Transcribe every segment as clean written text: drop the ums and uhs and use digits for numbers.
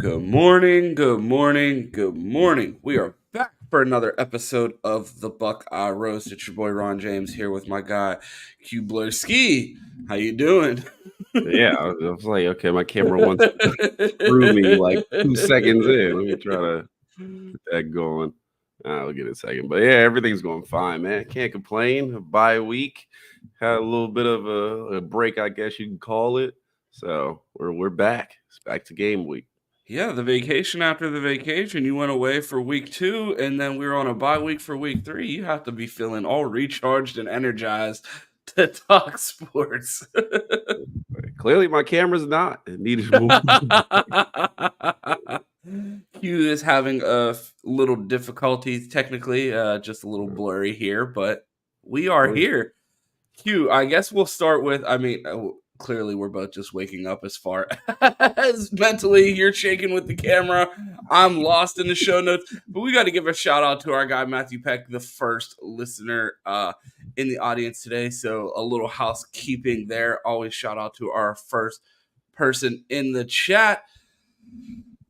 Good morning, good morning, good morning. We are back for another episode of the Buckeye Roast. It's your boy Ron James here with my guy Q Blurski. How you doing? Yeah, I was like, okay, my camera wants to screw me like 2 seconds in. Let me try to get that going. I'll get it a second. But yeah, everything's going fine, man. Can't complain. A bye week. Had a little bit of a break, I guess you can call it. So we're back. It's back to game week. Yeah, the vacation after the vacation, you went away for week 2, and then we were on a bye week for week 3. You have to be feeling all recharged and energized to talk sports. Clearly my camera's not. It needed more. Q is having a little difficulties technically, just a little blurry here, but we are here. Q, I guess we'll start with, clearly we're both just waking up as far as mentally. You're shaking with the camera. I'm lost in the show notes, but we got to give a shout out to our guy, Matthew Peck, the first listener in the audience today. So a little housekeeping there. Always shout out to our first person in the chat.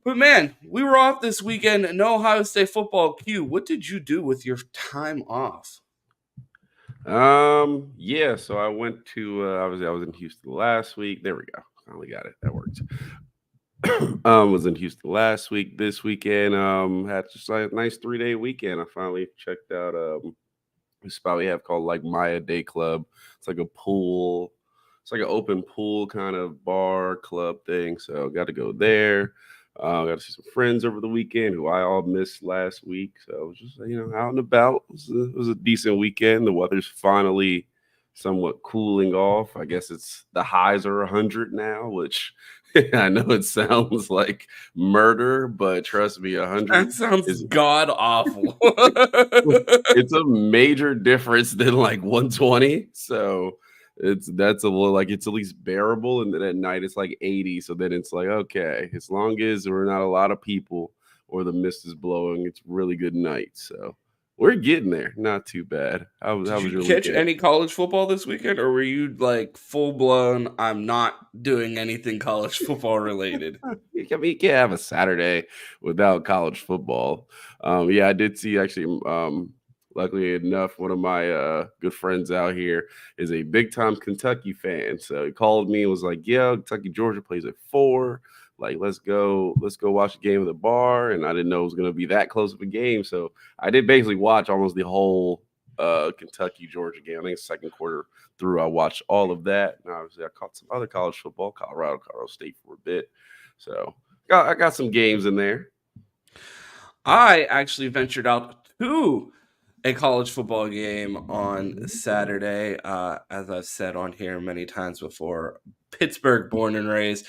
But man, we were off this weekend. No Ohio State football. Q, what did you do with your time off? Yeah, so I went to obviously I was in Houston last week. There we go. Finally got it. That worked. Was in Houston last week. This weekend, had just like a nice 3-day weekend. I finally checked out this spot we have called like Maya Day Club. It's like a pool, it's like an open pool kind of bar club thing. So got to go there. Got to see some friends over the weekend who I all missed last week. So it was just out and about. It was a decent weekend. The weather's finally somewhat cooling off. I guess it's the highs are 100 now, which I know it sounds like murder, but trust me, 100 That sounds is god awful. it's a major difference than like 120. So that's a little like it's at least bearable. And then at night it's like 80. So then it's like, okay, as long as we're not a lot of people or the mist is blowing, it's really good night. So we're getting there. Not too bad. How was Did you your catch weekend? any college football this weekend, or were you like full blown? I'm not doing anything college football related. I mean, you can't have a Saturday without college football. Yeah, I did see actually. Luckily enough, one of my good friends out here is a big time Kentucky fan. So he called me and was like, "Yeah, Kentucky Georgia plays at 4. Like, let's go watch the game at the bar." And I didn't know it was going to be that close of a game, so I did basically watch almost the whole Kentucky Georgia game. I think second quarter through, I watched all of that. And obviously, I caught some other college football, Colorado State for a bit. So I got some games in there. I actually ventured out to a college football game on Saturday. As I've said on here many times before, Pittsburgh born and raised.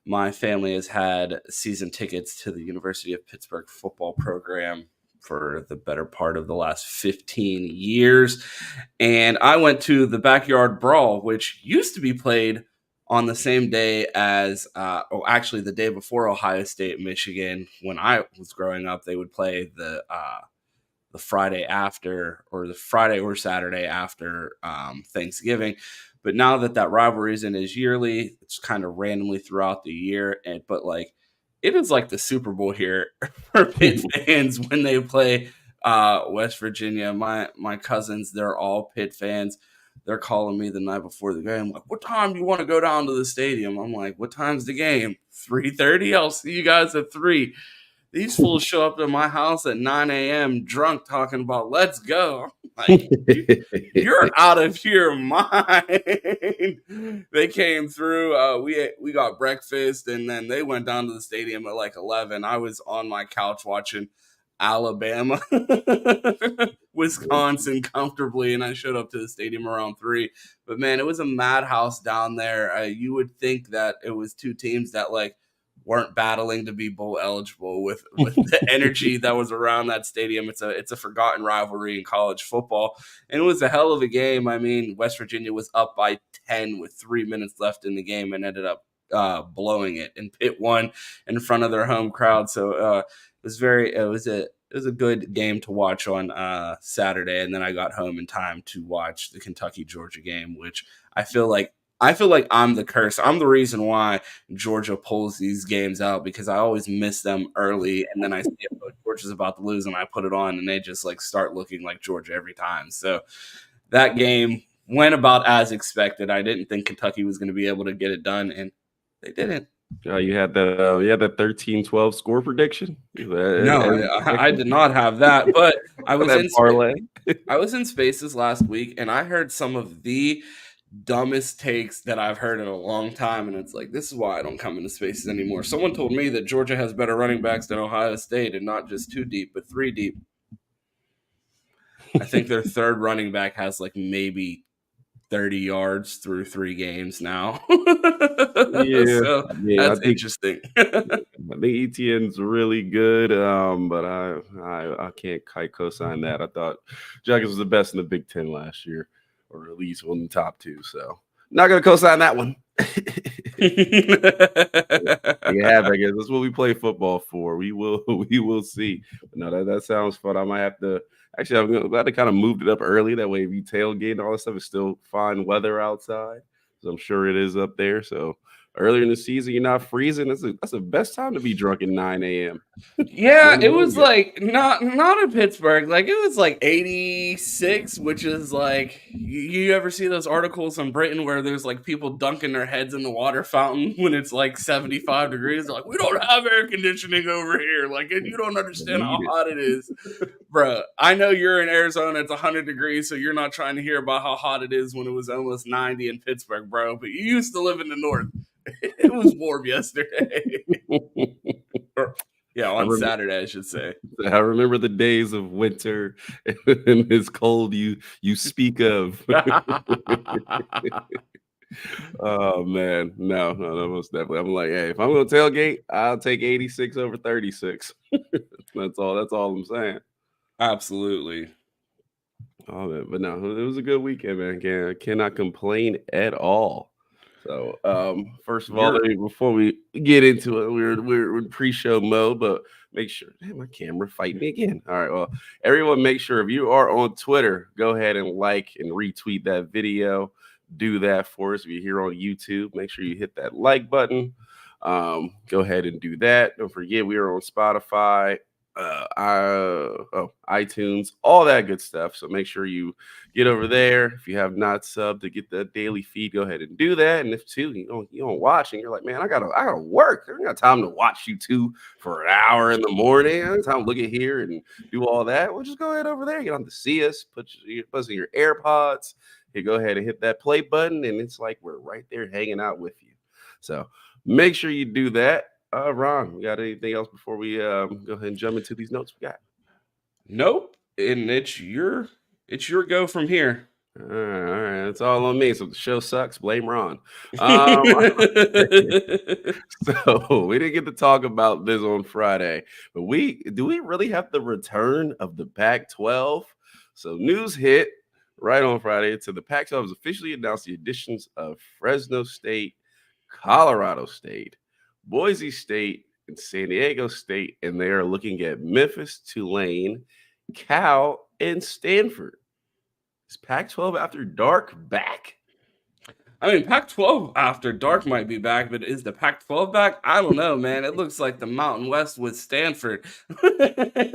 My family has had season tickets to the University of Pittsburgh football program for the better part of the last 15 years. And I went to the Backyard Brawl, which used to be played on the same day as, actually the day before Ohio State, Michigan. When I was growing up, they would play the Friday after, or the Friday or Saturday after Thanksgiving. But now that rivalry isn't as yearly, it's kind of randomly throughout the year. But like, it is like the Super Bowl here for Pitt fans when they play West Virginia. My cousins, they're all Pitt fans. They're calling me the night before the game, like, "What time do you want to go down to the stadium?" I'm like, "What time's the game? 3:30? I'll see you guys at 3." These fools show up to my house at 9 a.m. drunk, talking about "let's go." Like, you're out of your mind. They came through. We got breakfast, and then they went down to the stadium at like 11. I was on my couch watching Alabama, Wisconsin comfortably, and I showed up to the stadium around 3. But man, it was a madhouse down there. You would think that it was two teams that like weren't battling to be bowl eligible with the energy that was around that stadium. It's a forgotten rivalry in college football, and it was a hell of a game. I mean, West Virginia was up by 10 with 3 minutes left in the game and ended up blowing it, and Pitt won in front of their home crowd. So it was a good game to watch on Saturday, and then I got home in time to watch the Kentucky Georgia game, which I feel like I feel like I'm the curse. I'm the reason why Georgia pulls these games out because I always miss them early, and then I see oh, Georgia's about to lose, and I put it on, and they just like start looking like Georgia every time. So that game went about as expected. I didn't think Kentucky was going to be able to get it done, and they didn't. You had that 13-12 score prediction. No, I did not have that, but I was That in parlay. I was in Spaces last week, and I heard some of the dumbest takes that I've heard in a long time, and it's like this is why I don't come into Spaces anymore. Someone told me that Georgia has better running backs than Ohio State, and not just 2 deep, but 3 deep. I think their third running back has like maybe 30 yards through 3 games now. Yeah, So yeah. that's interesting. I think ETN's really good, but I can't quite co-sign that. I thought Jackets was the best in the Big Ten last year, or at least one of the top two. So not gonna co-sign that one. You have, I guess. That's what we play football for. We will see. But no, that sounds fun. I might have to actually. I'm glad they kind of moved it up early. That way, if you tailgate and all that stuff, it's still fine weather outside. So I'm sure it is up there. So earlier in the season, you're not freezing. That's the best time to be drunk at 9 a.m. Yeah, it was like not in Pittsburgh. Like it was like 86, which is like you ever see those articles in Britain where there's like people dunking their heads in the water fountain when it's like 75 degrees. They're like, we don't have air conditioning over here. Like, and you don't understand how hot it is, bro. I know you're in Arizona; it's 100 degrees, so you're not trying to hear about how hot it is when it was almost 90 in Pittsburgh, bro. But you used to live in the north. It was warm yesterday. Yeah, on Saturday, I should say. I remember the days of winter and it's cold you speak of. Oh man, no, most definitely. I'm like, hey, if I'm gonna tailgate, I'll take 86 over 36. That's all I'm saying. Absolutely. Oh man, but no, it was a good weekend, man. Cannot complain at all. So, first of all, before we get into it, we're in pre-show mode, but make sure. Damn, my camera fighting me again. All right, well, everyone, make sure if you are on Twitter, go ahead and like and retweet that video. Do that for us. If you're here on YouTube, make sure you hit that like button. Go ahead and do that. Don't forget, we are on Spotify, iTunes, all that good stuff. So make sure you get over there. If you have not subbed to get the daily feed, go ahead and do that. And if you don't watch and you're like, man, I gotta work. I don't got time to watch you two for an hour in the morning. I don't have time to look at here and do all that. Well, just go ahead over there. You don't have to see us. Put in your AirPods. You go ahead and hit that play button, and it's like we're right there hanging out with you. So make sure you do that. Ron, you got anything else before we go ahead and jump into these notes we got? Nope. And it's your go from here. All right, that's all on me. So if the show sucks, blame Ron. So we didn't get to talk about this on Friday, but do we really have the return of the Pac-12? So news hit right on Friday. So the Pac-12 has officially announced the additions of Fresno State, Colorado State, Boise State, and San Diego State, and they are looking at Memphis, Tulane, Cal, and Stanford. Is Pac-12 After Dark back? I mean, Pac-12 After Dark might be back, but is the Pac-12 back? I don't know, man. It looks like the Mountain West with Stanford. I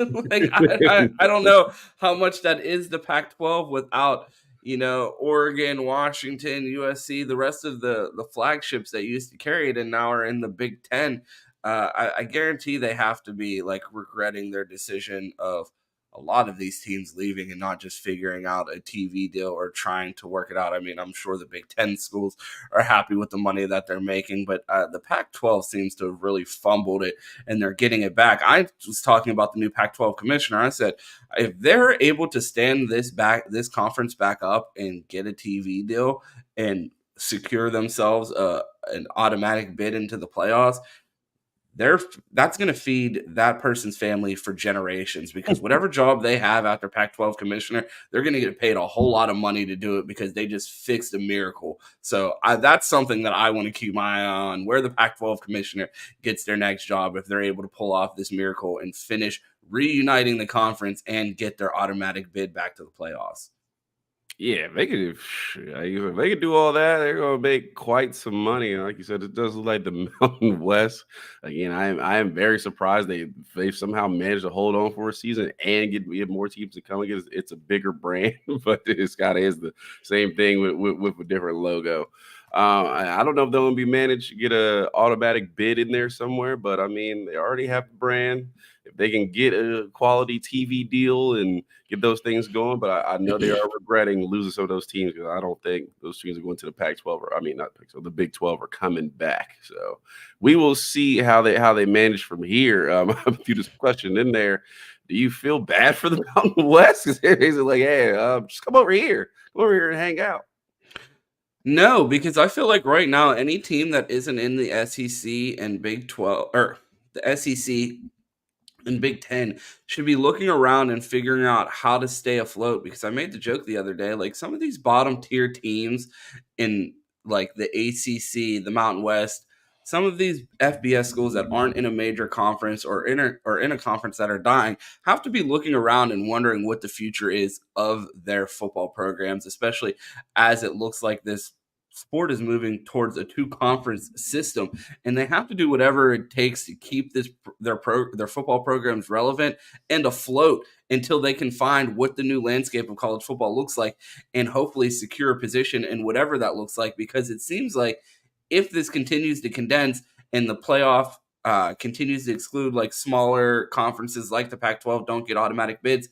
don't know how much that is the Pac-12 without, Oregon, Washington, USC, the rest of the flagships that used to carry it and now are in the Big Ten. I guarantee they have to be like regretting their decision of a lot of these teams leaving and not just figuring out a TV deal or trying to work it out. I mean, I'm sure the Big Ten schools are happy with the money that they're making, but the Pac-12 seems to have really fumbled it, and they're getting it back. I was talking about the new Pac-12 commissioner. I said, if they're able to stand this conference back up and get a TV deal and secure themselves an automatic bid into the playoffs, that's going to feed that person's family for generations, because whatever job they have after Pac-12 commissioner, they're going to get paid a whole lot of money to do it because they just fixed a miracle. So that's something that I want to keep my eye on, where the Pac-12 commissioner gets their next job, if they're able to pull off this miracle and finish reuniting the conference and get their automatic bid back to the playoffs. Yeah, if they could do all that, they're gonna make quite some money. And like you said, it does look like the Mountain West. Again, I am very surprised they've somehow managed to hold on for a season and get more teams to come. It's a bigger brand, but it's kind of is the same thing with a different logo. I don't know if they're gonna be managed to get a automatic bid in there somewhere, but I mean they already have the brand. If they can get a quality TV deal and get those things going. But I know they are regretting losing some of those teams because I don't think those teams are going to the Pac-12 or I mean not Pac-12, the Big 12 are coming back. So we will see how they manage from here. I threw this question in there. Do you feel bad for the Mountain West? Because they're basically like, hey, just come over here and hang out. No, because I feel like right now any team that isn't in the SEC and Big 12 or the SEC and Big Ten should be looking around and figuring out how to stay afloat. Because I made the joke the other day, like some of these bottom tier teams in like the ACC, the Mountain West, some of these FBS schools that aren't in a major conference or in a conference that are dying have to be looking around and wondering what the future is of their football programs, especially as it looks like this sport is moving towards a two conference system, and they have to do whatever it takes to keep their football programs relevant and afloat until they can find what the new landscape of college football looks like and hopefully secure a position in whatever that looks like, because it seems like if this continues to condense and the playoff continues to exclude like smaller conferences like the Pac-12 don't get automatic bids,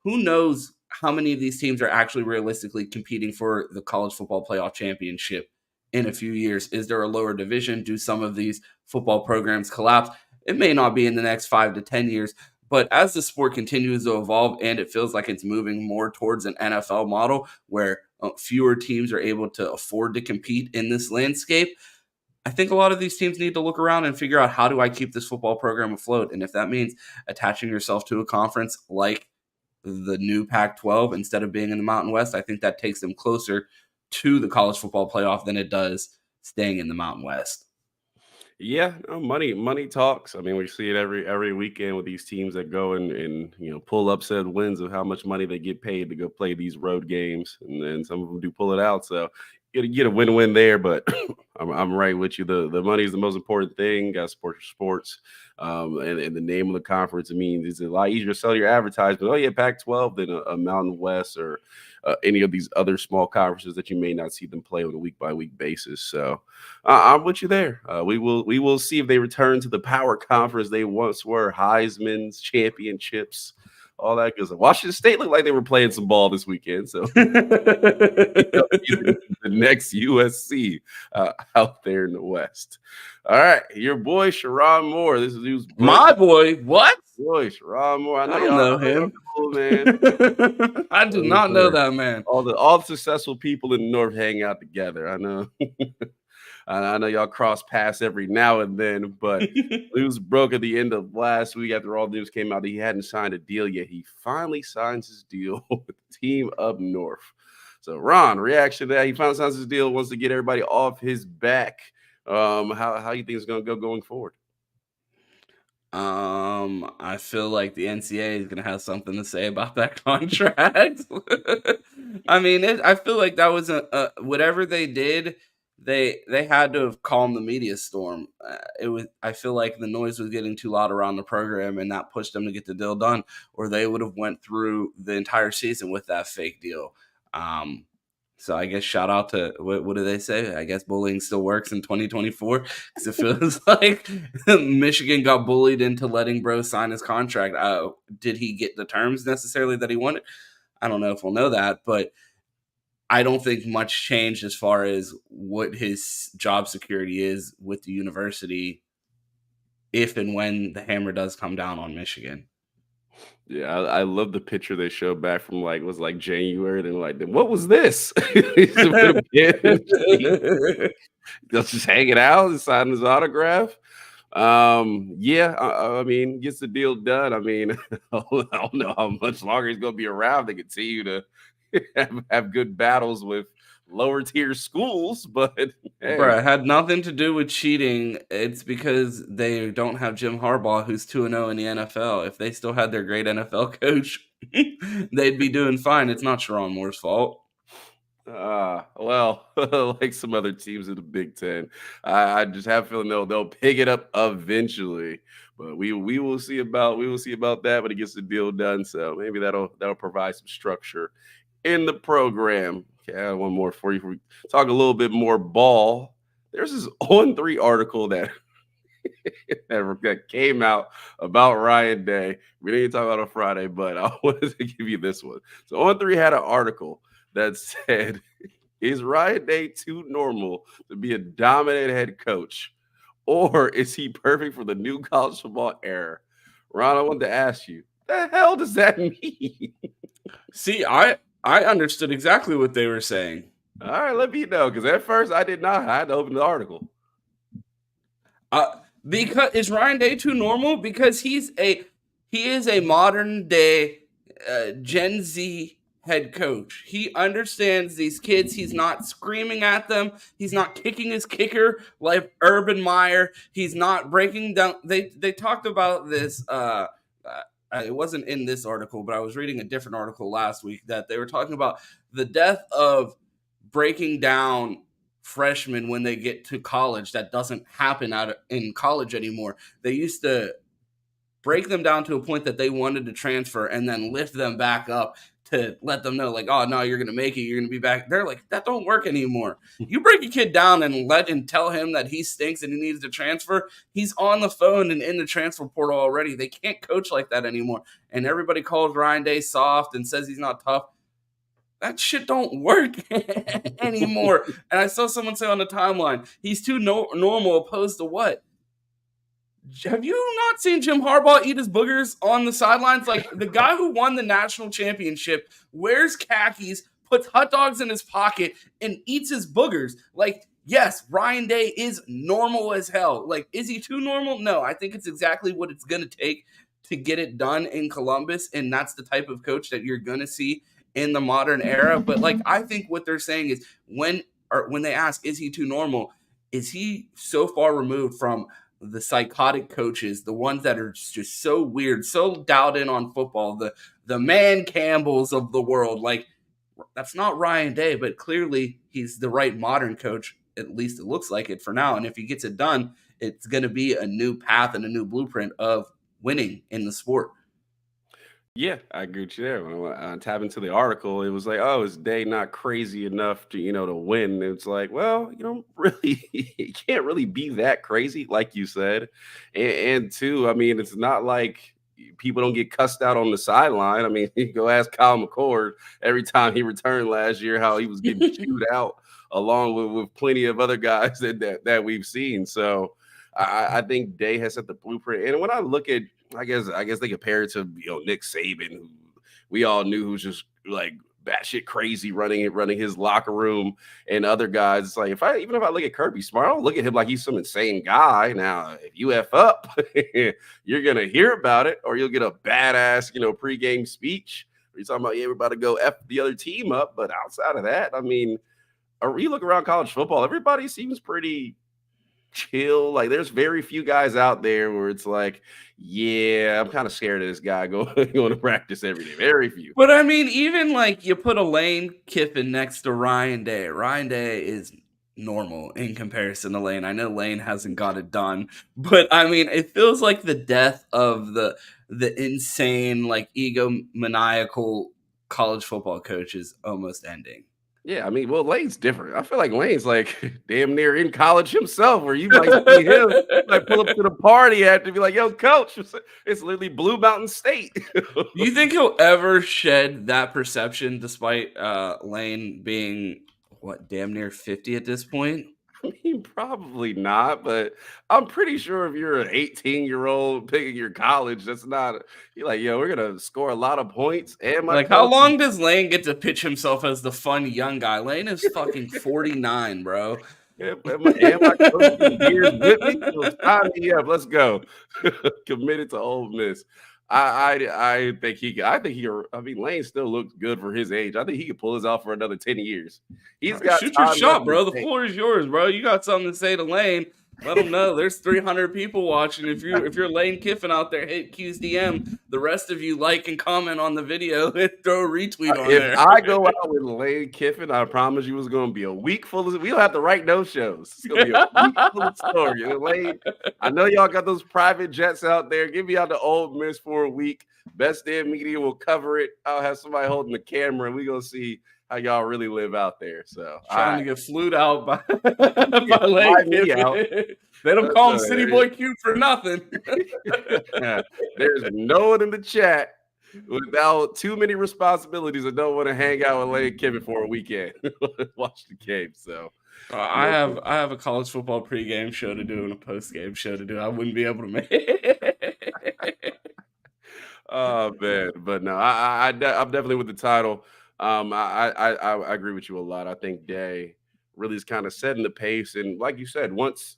who knows how many of these teams are actually realistically competing for the college football playoff championship in a few years? Is there a lower division? Do some of these football programs collapse? It may not be in the next 5 to 10 years, but as the sport continues to evolve and it feels like it's moving more towards an NFL model where fewer teams are able to afford to compete in this landscape, I think a lot of these teams need to look around and figure out, how do I keep this football program afloat? And if that means attaching yourself to a conference like the new Pac-12 instead of being in the Mountain West, I think that takes them closer to the college football playoff than it does staying in the Mountain West. Yeah, no, money talks. I mean, we see it every weekend with these teams that go and pull upset wins of how much money they get paid to go play these road games, and then some of them do pull it out. So you get a win-win there, but I'm right with you. The money is the most important thing. Got to support your sports, and the name of the conference. It means it's a lot easier to sell your advertisement. Oh yeah, Pac-12 than a Mountain West or any of these other small conferences that you may not see them play on a week by week basis. So I'm with you there. We will see if they return to the power conference they once were, Heisman's championships, all that good stuff. Washington State looked like they were playing some ball this weekend, so the next USC out there in the West. All right, your boy Sherrone Moore. This is who's broke. My boy, what? Boy, Sherrone Moore. I know I don't y'all, know I know him. y'all know, man. I do not know that man. All the successful people in the North hang out together. I know. I know y'all cross paths every now and then, but news broke at the end of last week after all the news came out that he hadn't signed a deal yet. He finally signs his deal with the team up north. So, Ron, reaction to that? He finally signs his deal, wants to get everybody off his back. How you think it's going to go going forward? I feel like the NCAA is gonna have something to say about that contract. I mean, I feel like that was a whatever they did, they had to have calmed the media storm. It was. I feel like the noise was getting too loud around the program, and that pushed them to get the deal done, or they would have went through the entire season with that fake deal. Um, so I guess shout out to what do they say? I guess bullying still works in 2024, because it feels like Michigan got bullied into letting Bro sign his contract. Did he get the terms necessarily that he wanted? I don't know if we'll know that, but I don't think much changed as far as what his job security is with the university if and when the hammer does come down on Michigan. Yeah, I love the picture they showed back from was like January. Then like, then what was this? He's with a pen, just hanging out and signing his autograph. Yeah, I mean, gets the deal done. I mean, I don't know how much longer he's going to be around to continue to have good battles with lower tier schools, but hey, Bruh, it had nothing to do with cheating. It's because they don't have Jim Harbaugh, who's 2-0 in the NFL. If they still had their great NFL coach, they'd be doing fine. It's not Sherrone Moore's fault. Well, like some other teams in the Big Ten, I just have a feeling they'll pick it up eventually. But we will see about that, but it gets the deal done. So maybe that'll provide some structure in the program. Okay, I have one more for you. We talk a little bit more ball. There's this on 3 article that that came out about Ryan Day. We didn't talk about it on Friday, but I wanted to give you this one. So on 3 had an article that said, is Ryan Day too normal to be a dominant head coach? Or is he perfect for the new college football era? Ron, I wanted to ask you, the hell does that mean? See, I understood exactly what they were saying. All right, let me know, because at first I did not. I had to open the article. Because is Ryan Day too normal? Because he is a modern day Gen Z head coach. He understands these kids. He's not screaming at them. He's not kicking his kicker like Urban Meyer. He's not breaking down. They talked about this. It wasn't in this article, but I was reading a different article last week that they were talking about the death of breaking down freshmen when they get to college. That doesn't happen in college anymore. They used to break them down to a point that they wanted to transfer and then lift them back up to let them know, like, oh no, you're gonna make it, you're gonna be back. They're like, that don't work anymore. You break a kid down and tell him that he stinks and he needs to transfer, he's on the phone and in the transfer portal already. They can't coach like that anymore. And everybody calls Ryan Day soft and says he's not tough. That shit don't work anymore. And I saw someone say on the timeline, he's too normal opposed to what? Have you not seen Jim Harbaugh eat his boogers on the sidelines? Like, the guy who won the national championship wears khakis, puts hot dogs in his pocket, and eats his boogers. Like, yes, Ryan Day is normal as hell. Like, is he too normal? No, I think it's exactly what it's going to take to get it done in Columbus, and that's the type of coach that you're going to see in the modern era. But, like, I think what they're saying is when they ask, is he too normal, is he so far removed from the psychotic coaches, the ones that are just so weird, so dialed in on football, the Man Campbells of the world? Like, that's not Ryan Day, but clearly he's the right modern coach. At least it looks like it for now. And if he gets it done, it's going to be a new path and a new blueprint of winning in the sport. Yeah, I agree with you there. When I tap into the article, it was like, oh, is Day not crazy enough to, to win? It's like, well, really, it can't really be that crazy, like you said. And two, I mean, it's not like people don't get cussed out on the sideline. I mean, you go ask Kyle McCord every time he returned last year how he was getting chewed out, along with plenty of other guys that we've seen. So I think Day has set the blueprint. And when I look at, I guess they compare it to Nick Saban, who we all knew who's just like batshit crazy running his locker room, and other guys. It's like if I look at Kirby Smart, I don't look at him like he's some insane guy. Now, if you F up, you're gonna hear about it, or you'll get a badass pregame speech where you're talking about, yeah, we're about to go F the other team up. But outside of that, I mean, you look around college football, everybody seems pretty chill. Like, there's very few guys out there where it's like, yeah, I'm kind of scared of this guy going to practice every day. Very few. But I mean, even like you put a Lane Kiffin next to Ryan Day. Ryan Day is normal in comparison to Lane. I know Lane hasn't got it done, but I mean, it feels like the death of the insane, like, egomaniacal college football coach is almost ending. Yeah, I mean, well, Lane's different. I feel like Lane's like damn near in college himself, where you might see him like pull up to the party after be like, yo, coach, it's literally Blue Mountain State. Do you think he'll ever shed that perception despite Lane being damn near 50 at this point? I mean, probably not, but I'm pretty sure if you're an 18-year-old picking your college, that's not, you're like, yo, we're gonna score a lot of points. And my Like, how long does Lane get to pitch himself as the fun young guy? Lane is fucking 49, bro. and my coaching years with me, so sign me up. Let's go. Committed to Ole Miss. I think I mean, Lane still looks good for his age. I think he could pull this off for another 10 years. He's got Shoot your time shot, left bro. in The the tank. floor is yours, bro. You got something to say to Lane. Let them know there's 300 people watching. If you're Lane Kiffin out there, hit Q's DM. The rest of you like and comment on the video and throw a retweet on If there. I go out with Lane Kiffin, I promise you it's going to be a week full of. We don't have to write no shows. It's going to be a week full of stories. And Lane, I know y'all got those private jets out there. Give me out the Old Miss for a week. Best damn media will cover it. I'll have somebody holding the camera, and we're going to see how y'all really live out there. So Trying to get flued out by, yeah, by Lane fly me Kiffin. out. They don't call him City Boy Q for nothing. There's no one in the chat without too many responsibilities and don't want to hang out with Lane Kiffin for a weekend. Watch the game. So I have a college football pregame show to do and a postgame show to do. I wouldn't be able to make it. oh man, but no, I'm definitely with the title. I agree with you a lot. I think Day really is kind of setting the pace, and like you said, once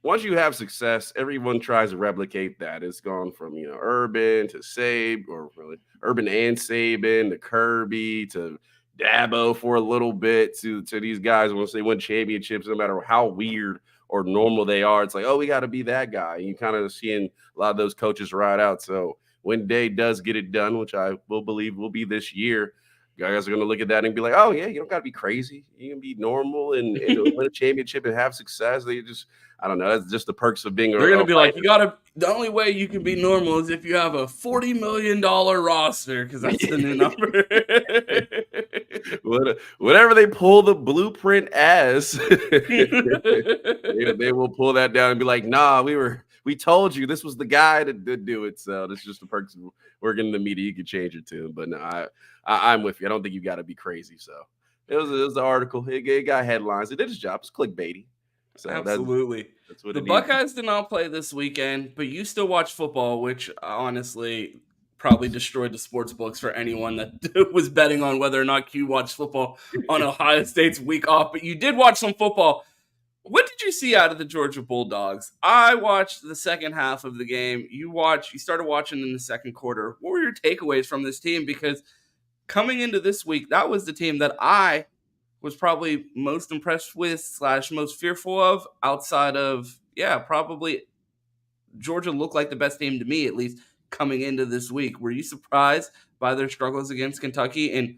you have success, everyone tries to replicate that. It's gone from Urban to Sabe, or really Urban and Saban to Kirby to Dabo for a little bit to these guys. Once they win championships, no matter how weird or normal they are, it's like, oh, we got to be that guy. And you kind of seeing a lot of those coaches ride out. So when Day does get it done, which I will believe will be this year, guys are going to look at that and be like, oh, yeah, you don't got to be crazy. You can be normal and win a championship and have success. They just, I don't know. That's just the perks of being They're going to be like, the only way you can be normal is if you have a $40 million roster, because that's the new number. Whatever they pull the blueprint as, they will pull that down and be like, nah, we told you this was the guy to do it. So that's just the perks of working in the media. You can change it to. But no, I'm with you. I don't think you got to be crazy. So it was an article. It got headlines. It did its job. It's clickbaity. So absolutely. That's what the Buckeyes did not play this weekend, but you still watch football, which honestly probably destroyed the sports books for anyone that was betting on whether or not Q watched football on Ohio State's week off. But you did watch some football. What did you see out of the Georgia Bulldogs? I watched the second half of the game. You started watching in the second quarter. What were your takeaways from this team? Because coming into this week, that was the team that I was probably most impressed with / most fearful of outside of, probably Georgia looked like the best team to me, at least coming into this week. Were you surprised by their struggles against Kentucky? And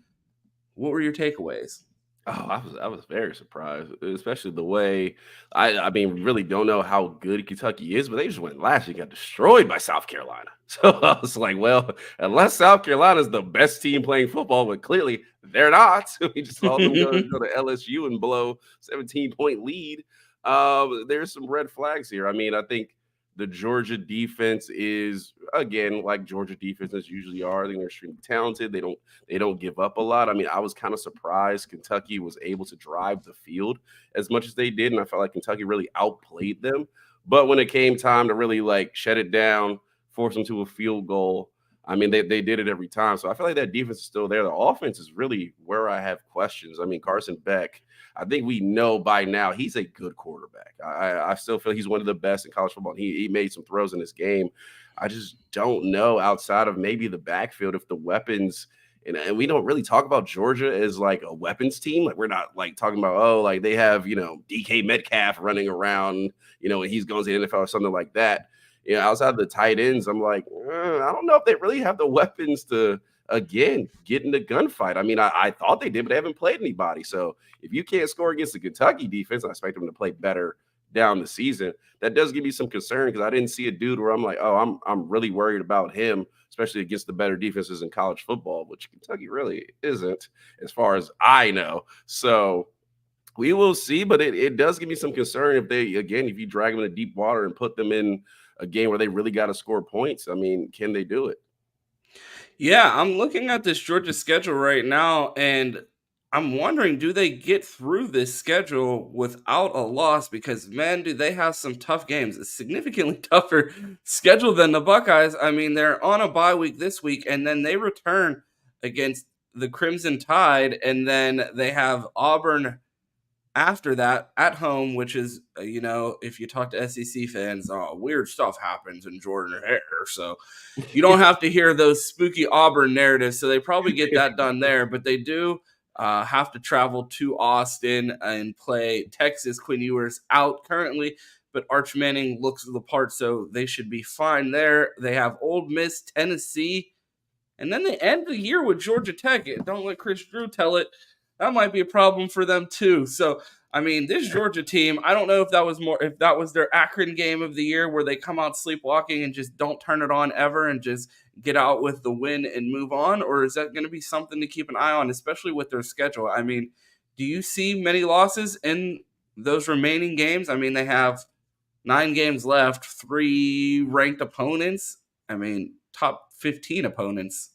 what were your takeaways? Oh, I was very surprised, especially the way I mean, we really don't know how good Kentucky is, but they just went last and got destroyed by South Carolina. So I was like, well, unless South Carolina is the best team playing football, but clearly they're not. We just saw them go to LSU and blow 17-point lead. There's some red flags here. I mean, I think the Georgia defense is, again, like Georgia defenses usually are. I think they're extremely talented. They don't give up a lot. I mean, I was kind of surprised Kentucky was able to drive the field as much as they did, and I felt like Kentucky really outplayed them. But when it came time to really shut it down, force them to a field goal, I mean, they did it every time. So I feel like that defense is still there. The offense is really where I have questions. I mean, Carson Beck, I think we know by now he's a good quarterback. I still feel he's one of the best in college football. He made some throws in this game. I just don't know, outside of maybe the backfield, if the weapons, and we don't really talk about Georgia as a weapons team. We're not talking about, they have, DK Metcalf running around, and he's going to the NFL or something like that. Outside of the tight ends, I'm like, I don't know if they really have the weapons to, again, get in the gunfight. I mean, I thought they did, but they haven't played anybody. So if you can't score against the Kentucky defense, I expect them to play better down the season. That does give me some concern because I didn't see a dude where I'm like, oh, I'm really worried about him, especially against the better defenses in college football, which Kentucky really isn't, as far as I know. So we will see, but it does give me some concern if you drag them in the deep water and put them in a game where they really got to score points. I mean, can they do it? Yeah, I'm looking at this Georgia schedule right now, and I'm wondering, do they get through this schedule without a loss? Because, man, do they have some tough games. It's significantly tougher schedule than the Buckeyes. I mean, they're on a bye week this week, and then they return against the Crimson Tide, and then they have Auburn after that at home, which is, if you talk to SEC fans, weird stuff happens in Jordan Hare. So you don't have to hear those spooky Auburn narratives. So they probably get that done there, but they do have to travel to Austin and play Texas. Quinn Ewers out currently, but Arch Manning looks the part, so they should be fine there. They have Ole Miss, Tennessee, and then they end the year with Georgia Tech. Don't let Chris Drew tell it. That might be a problem for them too. So, I mean, this Georgia team, I don't know if that was their Akron game of the year where they come out sleepwalking and just don't turn it on ever and just get out with the win and move on, or is that going to be something to keep an eye on, especially with their schedule? I mean, do you see many losses in those remaining games? I mean, they have 9 games left, 3 ranked opponents. I mean, top 15 opponents.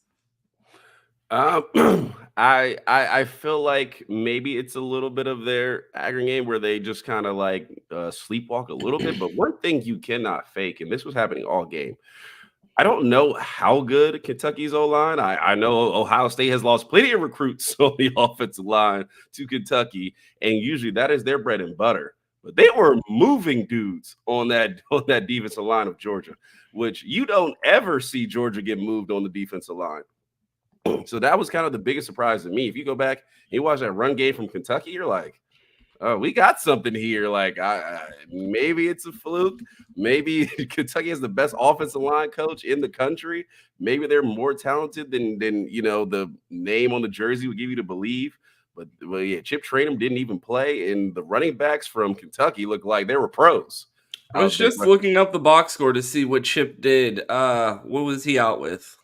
Um, I feel like maybe it's a little bit of their aggregate game where they just kind of like sleepwalk a little bit. But one thing you cannot fake, and this was happening all game. I don't know how good Kentucky's O-line. I know Ohio State has lost plenty of recruits on the offensive line to Kentucky, and usually that is their bread and butter. But they were moving dudes on that defensive line of Georgia, which you don't ever see Georgia get moved on the defensive line. So that was kind of the biggest surprise to me. If you go back and you watch that run game from Kentucky, you're like, oh, we got something here. Like, maybe it's a fluke. Maybe Kentucky has the best offensive line coach in the country. Maybe they're more talented than the name on the jersey would give you to believe. But yeah, Chip Trayanum didn't even play, and the running backs from Kentucky looked like they were pros. I was just looking up the box score to see what Chip did. What was he out with?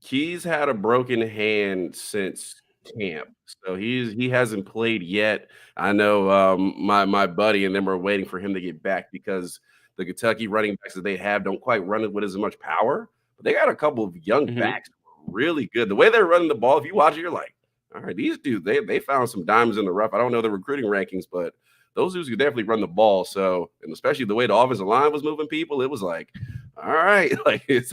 He's had a broken hand since camp, so he hasn't played yet. I know my buddy and them are waiting for him to get back because the Kentucky running backs that they have don't quite run it with as much power. But they got a couple of young backs who are really good. The way they're running the ball, if you watch it, you're like, all right, these dudes, they found some diamonds in the rough. I don't know the recruiting rankings, but those dudes could definitely run the ball. So, and especially the way the offensive line was moving people, it was like, all right, like it's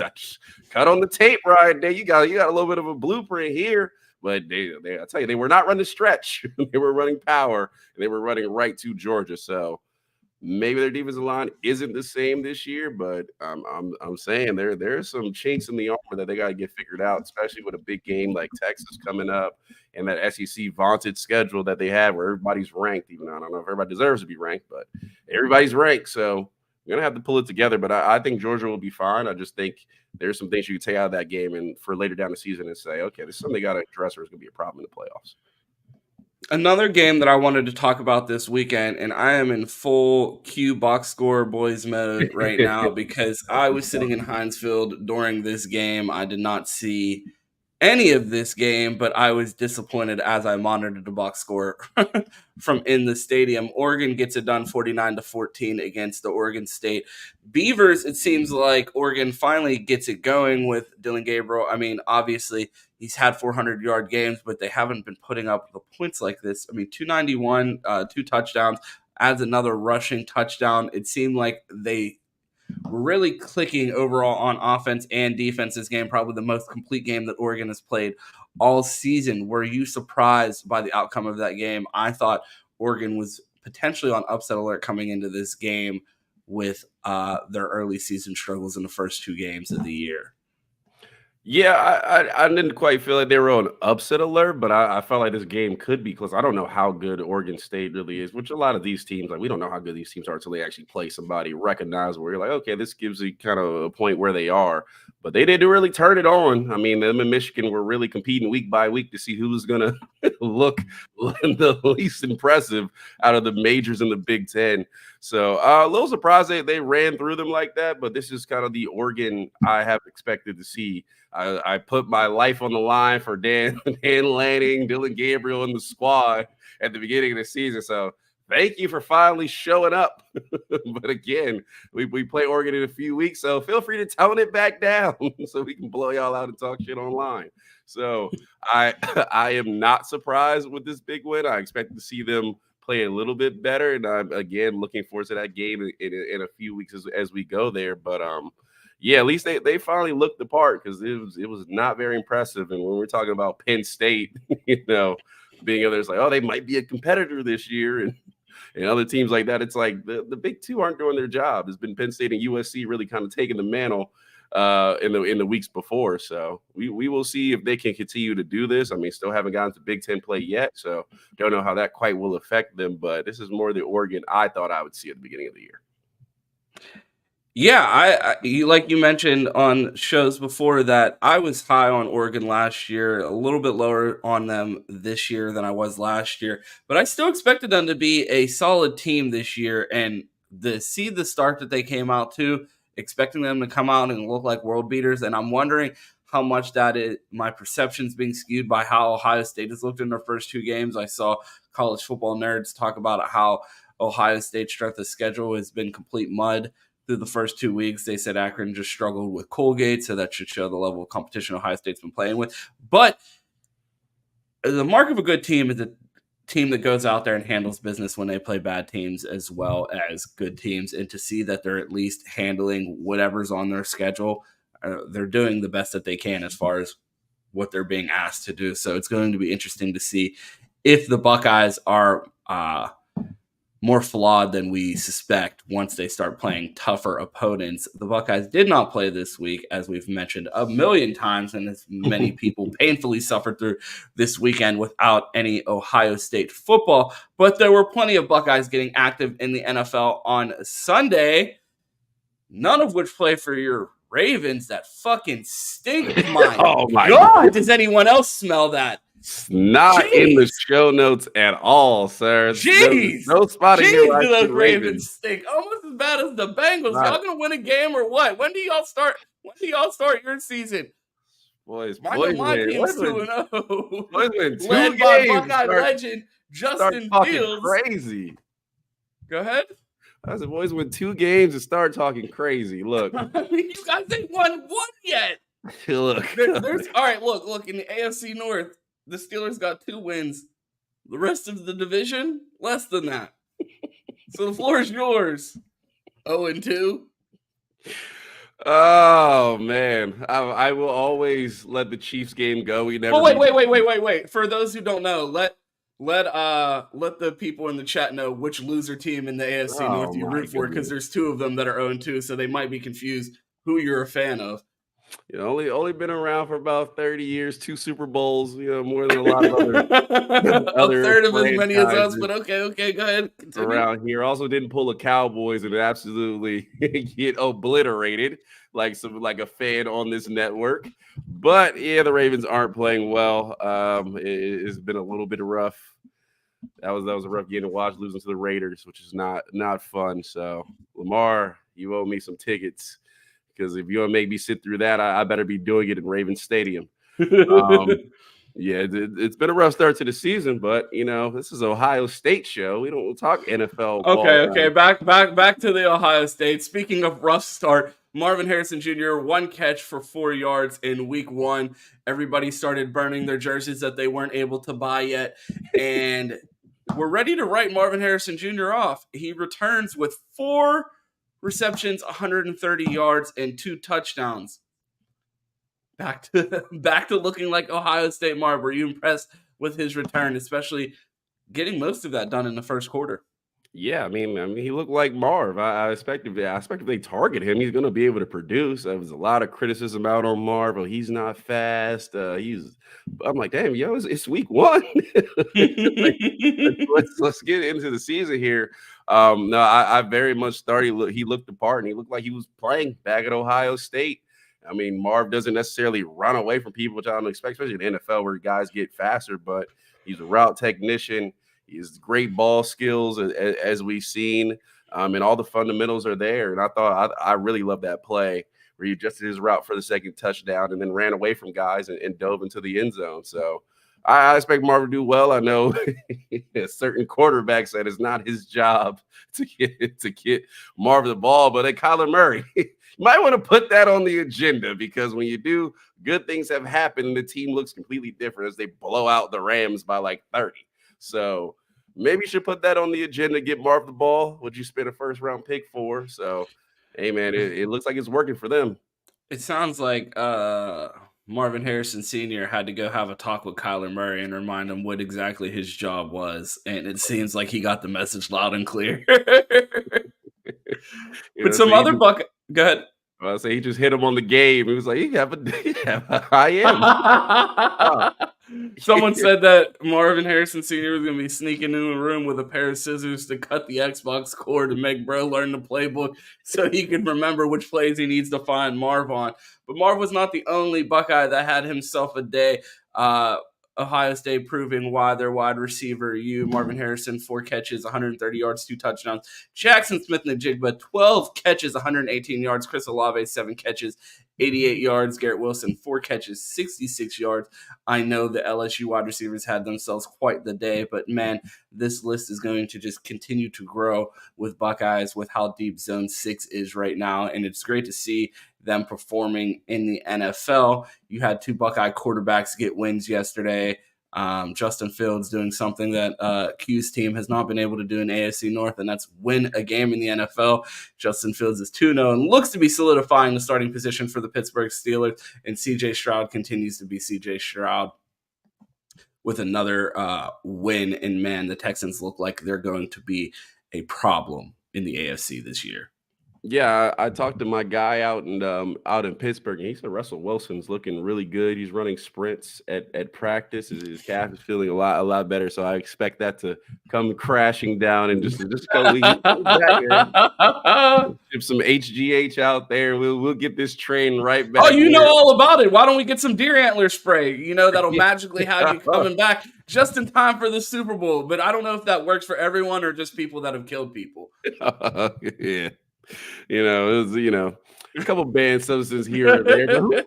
cut on the tape right there. You got a little bit of a blueprint here. But I tell you, they were not running stretch. They were running power, and they were running right to Georgia. So maybe their defensive line isn't the same this year, but I'm saying there's some chinks in the armor that they got to get figured out, especially with a big game like Texas coming up and that SEC vaunted schedule that they have where everybody's ranked. Even I don't know if everybody deserves to be ranked, but everybody's ranked. So you're gonna have to pull it together. But I think Georgia will be fine. I just think there's some things you can take out of that game and for later down the season and say, okay, this is something they got to address or it's gonna be a problem in the playoffs. Another game that I wanted to talk about this weekend, and I am in full Q box score boys mode right now because I was sitting in Heinz Field during this game. I did not see any of this game, but I was disappointed as I monitored the box score from in the stadium. Oregon gets it done 49-14 against the Oregon State Beavers. It seems like Oregon finally gets it going with Dylan Gabriel. I mean, obviously, he's had 400-yard games, but they haven't been putting up the points like this. I mean, 291, 2 touchdowns, adds another rushing touchdown. It seemed like they were really clicking overall on offense and defense this game, probably the most complete game that Oregon has played all season. Were you surprised by the outcome of that game? I thought Oregon was potentially on upset alert coming into this game with their early season struggles in the first 2 games of the year. Yeah, I didn't quite feel like they were on upset alert, but I felt like this game could be close. I don't know how good Oregon State really is, which a lot of these teams, like we don't know how good these teams are until they actually play somebody recognizable. Where you're like, okay, this gives you kind of a point where they are. But they didn't really turn it on. I mean, them in Michigan were really competing week by week to see who was going to look the least impressive out of the majors in the Big Ten. So a little surprised they ran through them like that, but this is kind of the Oregon I have expected to see. I put my life on the line for Dan Lanning, Dylan Gabriel, and the squad at the beginning of the season. So thank you for finally showing up. But again, we play Oregon in a few weeks, so feel free to tone it back down so we can blow y'all out and talk shit online. So I am not surprised with this big win. I expect to see them play a little bit better, and I'm again looking forward to that game in a few weeks as we go there. But yeah, at least they finally looked the part because it was not very impressive. And when we're talking about Penn State, being others like, oh, they might be a competitor this year, and other teams like that, it's like the Big Two aren't doing their job. It's been Penn State and USC really kind of taking the mantle in the weeks before. So we will see if they can continue to do this. I mean, still haven't gotten to Big Ten play yet, so don't know how that quite will affect them. But this is more the Oregon I thought I would see at the beginning of the year. Yeah, like you mentioned on shows before that I was high on Oregon last year, a little bit lower on them this year than I was last year, but I still expected them to be a solid team this year. And to see the start that they came out to, expecting them to come out and look like world beaters, and I'm wondering how much that is my perceptions being skewed by how Ohio State has looked in their first two games. I saw college football nerds talk about how Ohio State's strength of schedule has been complete mud through the first 2 weeks. They said Akron just struggled with Colgate, so that should show the level of competition Ohio State's been playing with. But the mark of a good team is a team that goes out there and handles business when they play bad teams as well as good teams. And to see that they're at least handling whatever's on their schedule, they're doing the best that they can as far as what they're being asked to do. So it's going to be interesting to see if the Buckeyes are more flawed than we suspect once they start playing tougher opponents. The Buckeyes did not play this week, as we've mentioned a million times, and as many people painfully suffered through this weekend without any Ohio State football. But there were plenty of Buckeyes getting active in the NFL on Sunday, none of which play for your Ravens that fucking stink. My Oh my God, does anyone else smell that? It's not in the Jeez. show notes at all, sir. Jeez, No spot in here jeez, where I do see those Ravens stink? Almost as bad as the Bengals. Not Y'all gonna win a game or what? When do y'all start? When do y'all start your season? boys, I know boys my win. team's 2-0, Boys win two led by games. Buckeye legend Start Justin talking Fields. crazy. Go ahead. I said, boys win 2 games and start talking crazy. Look, You guys ain't won one yet. look. There's all right. Look. In the AFC North, the Steelers got 2 wins. The rest of the division, less than that. So the floor is yours. 0-2. Oh man, I will always let the Chiefs game go. We never. Oh wait. For those who don't know, let the people in the chat know which loser team in the AFC North you root for, because there's 2 of them that are 0-2, so they might be confused who you're a fan of. You know, only been around for about 30 years, 2 Super Bowls. You know, more than a lot of other A third of as many as us, franchises but okay, go ahead. Continue. around here. Also didn't pull a Cowboys and absolutely get obliterated like a fan on this network. But yeah, the Ravens aren't playing well. It's been a little bit rough. That was a rough game to watch, losing to the Raiders, which is not fun. So Lamar, you owe me some tickets, because if you're gonna make me sit through that, I better be doing it in Ravens Stadium. Yeah, it's been a rough start to the season, but you know, this is Ohio State show. We'll talk NFL ball. Okay. Back to the Ohio State. Speaking of rough start, Marvin Harrison Jr. 1 catch for 4 yards in week 1. Everybody started burning their jerseys that they weren't able to buy yet, and we're ready to write Marvin Harrison Jr. off. He returns with 4 receptions, 130 yards, and 2 touchdowns. Back to looking like Ohio State Marv. Were you impressed with his return, especially getting most of that done in the first quarter? Yeah, I mean, he looked like Marv. I expect if they target him, he's going to be able to produce. There was a lot of criticism out on Marv. Oh, he's not fast. I'm like, damn, yo, it's week 1. Like, let's get into the season here. No, I very much thought he looked the part, and he looked like he was playing back at Ohio State. I mean, Marv doesn't necessarily run away from people, which I don't expect, especially in the NFL where guys get faster, but he's a route technician. He has great ball skills, as we've seen, and all the fundamentals are there. And I thought I really loved that play where he adjusted his route for the second touchdown and then ran away from guys and dove into the end zone. So I expect Marv to do well. I know certain quarterbacks that it's not his job to get Marv the ball, but Kyler Murray, you might want to put that on the agenda, because when you do, good things have happened. The team looks completely different as they blow out the Rams by like 30. So maybe you should put that on the agenda, get Marv the ball, what you spent a first-round pick for. So, hey, man, it looks like it's working for them. It sounds like Marvin Harrison Sr. had to go have a talk with Kyler Murray and remind him what exactly his job was. And it seems like he got the message loud and clear. But some other Go ahead. I say he just hit him on the game. He was like, "You have a I am." Someone said that Marvin Harrison Sr. was going to be sneaking into a room with a pair of scissors to cut the Xbox cord to make bro learn the playbook so he could remember which plays he needs to find Marv on. But Marv was not the only Buckeye that had himself a day. Ohio State proving why their wide receiver, Marvin Harrison, 4 catches, 130 yards, 2 touchdowns. Jackson Smith-Njigba, 12 catches, 118 yards. Chris Olave, 7 catches, 88 yards. Garrett Wilson, 4 catches, 66 yards. I know the LSU wide receivers had themselves quite the day, but man, this list is going to just continue to grow with Buckeyes with how deep Zone 6 is right now, and it's great to see them performing in the NFL. You had 2 Buckeye quarterbacks get wins yesterday. Justin Fields doing something that Q's team has not been able to do in AFC North, and that's win a game in the NFL. Justin Fields is 2-0 and looks to be solidifying the starting position for the Pittsburgh Steelers, and CJ Stroud continues to be CJ Stroud with another win. And man, the Texans look like they're going to be a problem in the AFC this year. Yeah, I talked to my guy out in Pittsburgh, and he said Russell Wilson's looking really good. He's running sprints at practice. His calf is feeling a lot better. So I expect that to come crashing down and just go back there. Ship some HGH out there. We'll get this train right back. Oh, you know all about it. Why don't we get some deer antler spray? You know, that'll magically have you coming back just in time for the Super Bowl. But I don't know if that works for everyone or just people that have killed people. Yeah. You know, it was, a couple banned substances here or there. Nobody's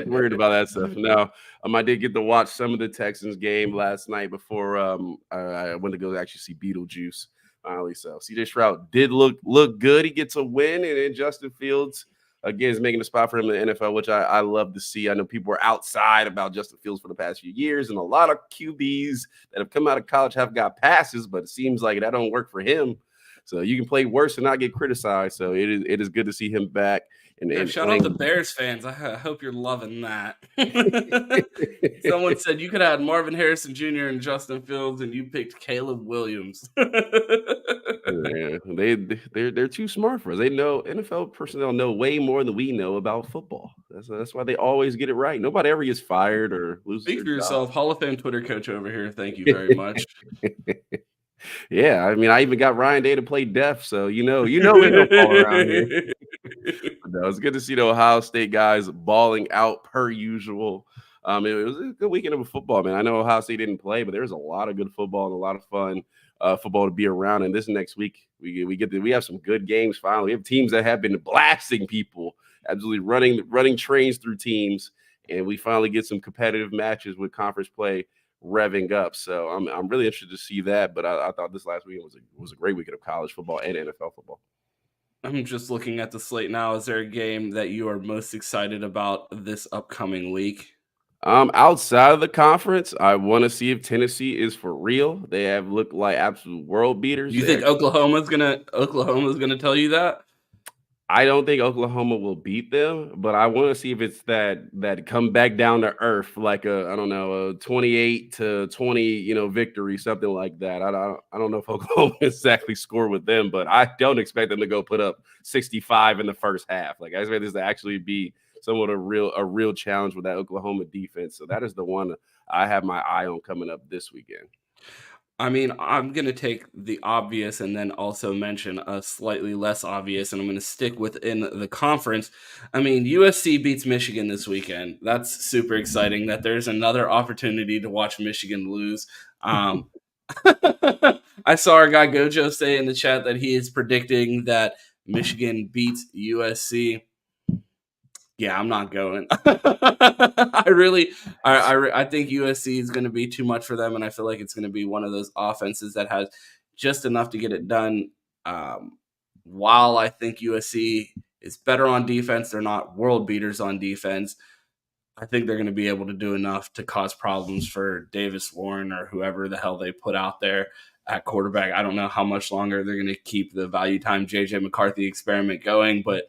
worried about that stuff. No, I did get to watch some of the Texans game last night before I went to go actually see Beetlejuice. Finally, so CJ Stroud did look good. He gets a win, and then Justin Fields again is making a spot for him in the NFL, which I love to see. I know people were outside about Justin Fields for the past few years, and a lot of QBs that have come out of college have got passes, but it seems like that don't work for him. So you can play worse and not get criticized. So it is good to see him back. And shout out to Bears fans. I hope you're loving that. Someone said you could have Marvin Harrison Jr. and Justin Fields, and you picked Caleb Williams. Yeah, they're too smart for us. They know NFL personnel know way more than we know about football. That's why they always get it right. Nobody ever gets fired or loses. Speak for yourself, Hall of Fame Twitter coach over here. Thank you very much. Yeah, I even got Ryan Day to play deaf, so we don't fall around here. But no, it's good to see the Ohio State guys balling out per usual. It was a good weekend of football, man. I know Ohio State didn't play, but there's a lot of good football and a lot of fun football to be around. And this next week, we have some good games. Finally, we have teams that have been blasting people, absolutely running trains through teams, and we finally get some competitive matches with conference play revving up. So I'm really interested to see that. But I thought this last weekend was a great weekend of college football and NFL football. I'm just looking at the slate now. Is there a game that you are most excited about this upcoming week? Outside of the conference, I want to see if Tennessee is for real. They have looked like absolute world beaters. You think Oklahoma's gonna tell you that? I don't think Oklahoma will beat them, but I want to see if it's that come back down to earth, like a 28-20, victory, something like that. I don't know if Oklahoma exactly score with them, but I don't expect them to go put up 65 in the first half. Like I expect this to actually be somewhat a real challenge with that Oklahoma defense. So that is the one I have my eye on coming up this weekend. I'm going to take the obvious and then also mention a slightly less obvious, and I'm going to stick within the conference. USC beats Michigan this weekend. That's super exciting that there's another opportunity to watch Michigan lose. I saw our guy Gojo say in the chat that he is predicting that Michigan beats USC. Yeah, I'm not going. I think USC is going to be too much for them, and I feel like it's going to be one of those offenses that has just enough to get it done. While I think USC is better on defense, they're not world beaters on defense. I think they're going to be able to do enough to cause problems for Davis Warren or whoever the hell they put out there at quarterback. I don't know how much longer they're going to keep the value time JJ McCarthy experiment going, but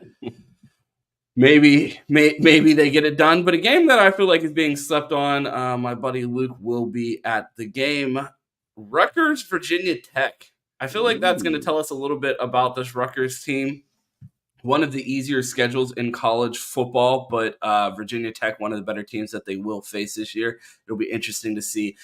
Maybe they get it done. But a game that I feel like is being slept on, my buddy Luke will be at the game. Rutgers, Virginia Tech. I feel like that's going to tell us a little bit about this Rutgers team. one of the easier schedules in college football, but Virginia Tech, one of the better teams that they will face this year. It'll be interesting to see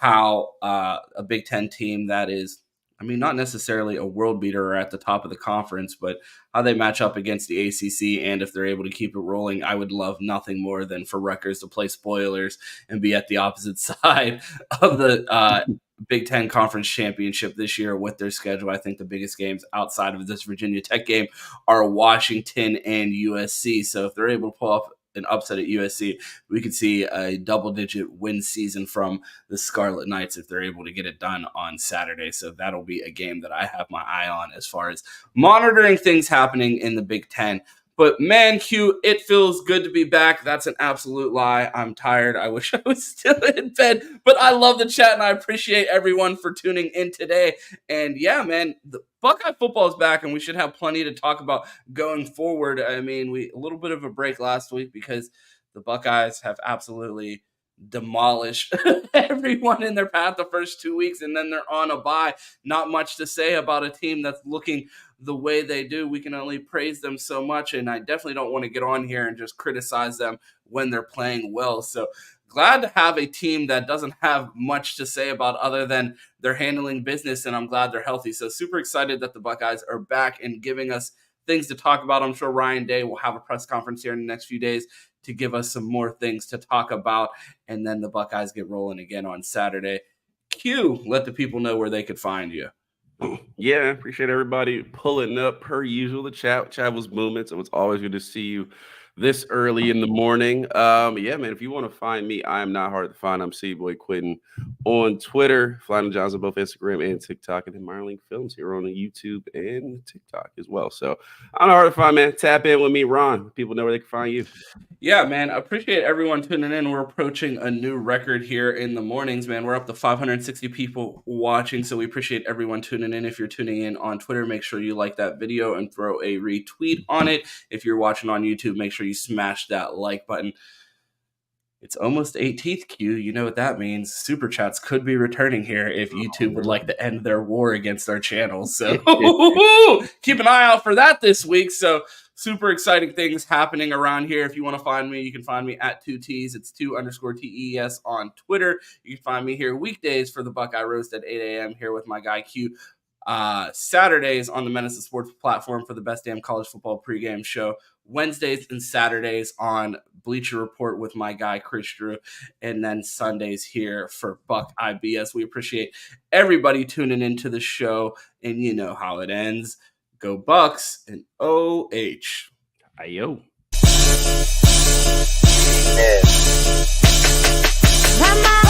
how a Big Ten team that is, I mean, not necessarily a world beater or at the top of the conference, but how they match up against the ACC. And if they're able to keep it rolling, I would love nothing more than for Rutgers to play spoilers and be at the opposite side of the Big Ten Conference Championship this year with their schedule. I think the biggest games outside of this Virginia Tech game are Washington and USC. So if they're able to pull off an upset at USC, we could see a double-digit win season from the Scarlet Knights if they're able to get it done on Saturday. So that'll be a game that I have my eye on as far as monitoring things happening in the Big Ten. But man, Q, it feels good to be back. That's an absolute lie. I'm tired. I wish I was still in bed. But I love the chat, and I appreciate everyone for tuning in today. And yeah, man, the Buckeye football is back, and we should have plenty to talk about going forward. I mean, a little bit of a break last week because the Buckeyes have absolutely demolished everyone in their path the first 2 weeks, and then they're on a bye. Not much to say about a team that's looking the way they do. We can only praise them so much, and I definitely don't want to get on here and just criticize them when they're playing well. So glad to have a team that doesn't have much to say about other than they're handling business, and I'm glad they're healthy. So super excited that the Buckeyes are back and giving us things to talk about. I'm sure Ryan Day will have a press conference here in the next few days to give us some more things to talk about, and then the Buckeyes get rolling again on Saturday. Q, let the people know where they could find you. Yeah, appreciate everybody pulling up per usual. The chat was booming, so it's always good to see you this early in the morning. Yeah, man, if you want to find me, I am not hard to find. I'm C-Boy Quentin on Twitter, Flying Johns on both Instagram and TikTok, and then Marlink Films here on YouTube and TikTok as well. So I'm not hard to find, man. Tap in with me, Ron. People know where they can find you. Yeah, man, I appreciate everyone tuning in. We're approaching a new record here in the mornings, man. We're up to 560 people watching, so we appreciate everyone tuning in. If you're tuning in on Twitter, make sure you like that video and throw a retweet on it. If you're watching on YouTube, make sure you smash that like button. It's almost 18th, Q. You know what that means. Super chats could be returning here if YouTube would like to end their war against our channel. So keep an eye out for that this week. So super exciting things happening around here. If you want to find me, you can find me at 2Ts. It's 2_TES on Twitter. You can find me here weekdays for the Buckeye Roast at 8 a.m. here with my guy Q. Saturdays on the Menace of Sports platform for the best damn college football pregame show. Wednesdays and Saturdays on Bleacher Report with my guy Chris Drew, and then Sundays here for Buck IBS. We appreciate everybody tuning into the show, and you know how it ends. Go Bucks and OH. Ayo. Mama.